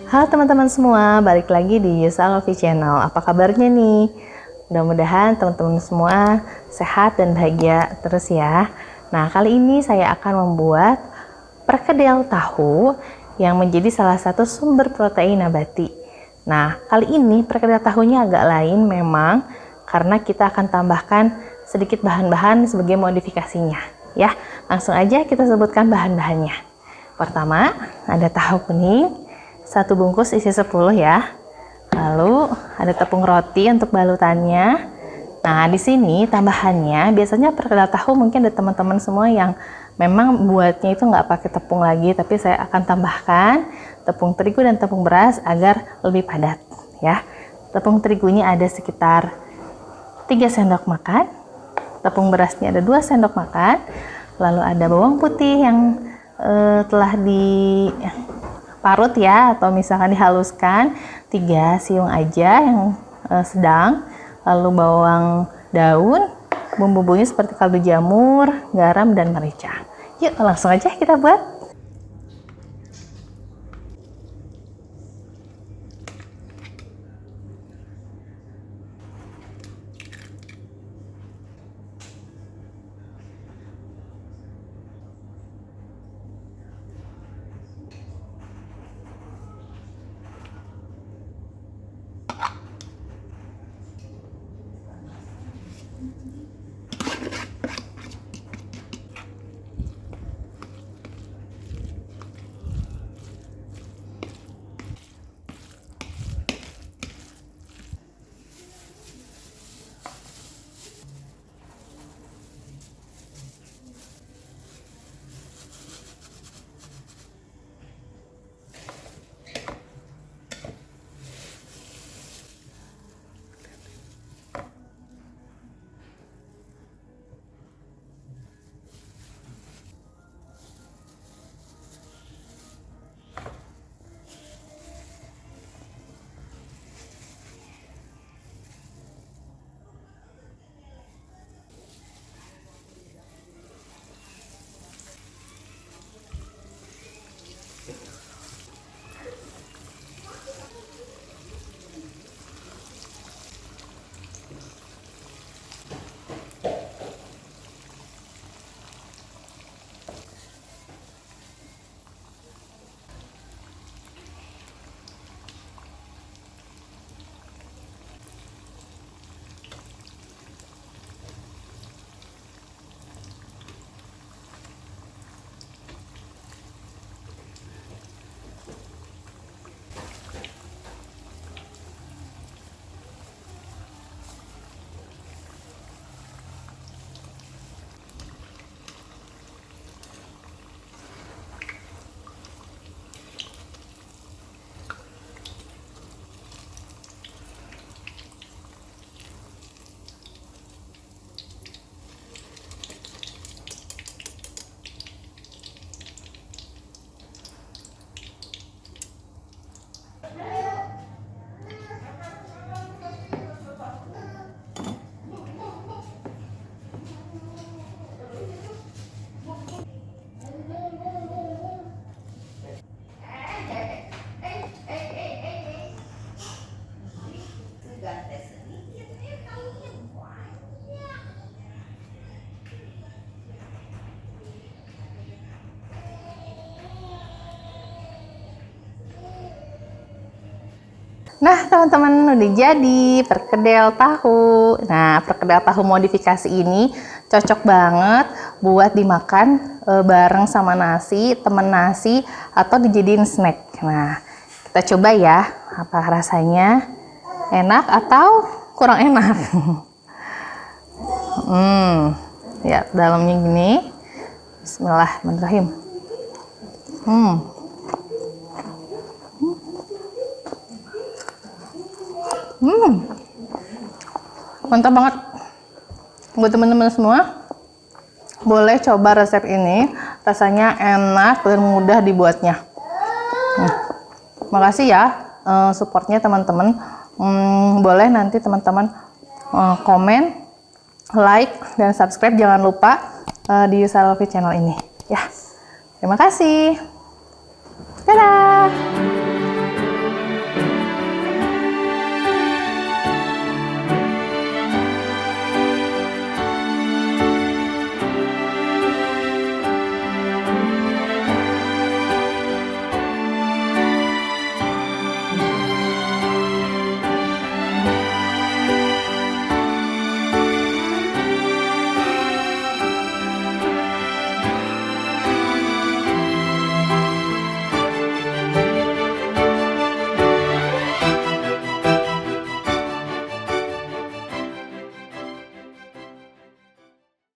Halo teman-teman semua, balik lagi di channel. Apa kabarnya nih? Mudah-mudahan teman-teman semua sehat dan bahagia terus ya. Nah, kali ini saya akan membuat perkedel tahu yang menjadi salah satu sumber protein nabati. Nah, kali ini perkedel tahunya agak lain memang karena kita akan tambahkan sedikit bahan-bahan sebagai modifikasinya. Ya, langsung aja kita sebutkan bahan-bahannya. Pertama, ada tahu kuning. 1 bungkus isi 10 ya. Lalu ada tepung roti untuk balutannya. Nah, di sini tambahannya biasanya perkedel tahu mungkin ada teman-teman semua yang memang buatnya itu nggak pakai tepung lagi, tapi saya akan tambahkan tepung terigu dan tepung beras agar lebih padat ya. Tepung terigunya ada sekitar 3 sendok makan. Tepung berasnya ada 2 sendok makan. Lalu ada bawang putih yang telah diparut ya, atau misalkan dihaluskan, 3 siung aja yang sedang. Lalu bawang daun, bumbu-bumbunya seperti kaldu jamur, garam, dan merica. Yuk langsung aja kita buat. Nah teman-teman, udah jadi perkedel tahu. Nah, perkedel tahu modifikasi ini cocok banget buat dimakan bareng sama nasi, temen nasi, atau dijadiin snack. Nah, kita coba ya, apa rasanya, enak atau kurang enak. Ya, dalamnya gini. Bismillahirrahmanirrahim. Mantap banget. Buat teman-teman semua, boleh coba resep ini. Rasanya enak dan mudah dibuatnya. Makasih ya supportnya teman-teman. Boleh nanti teman-teman komen, like, dan subscribe. Jangan lupa di channel ini. Ya, terima kasih. Dadah.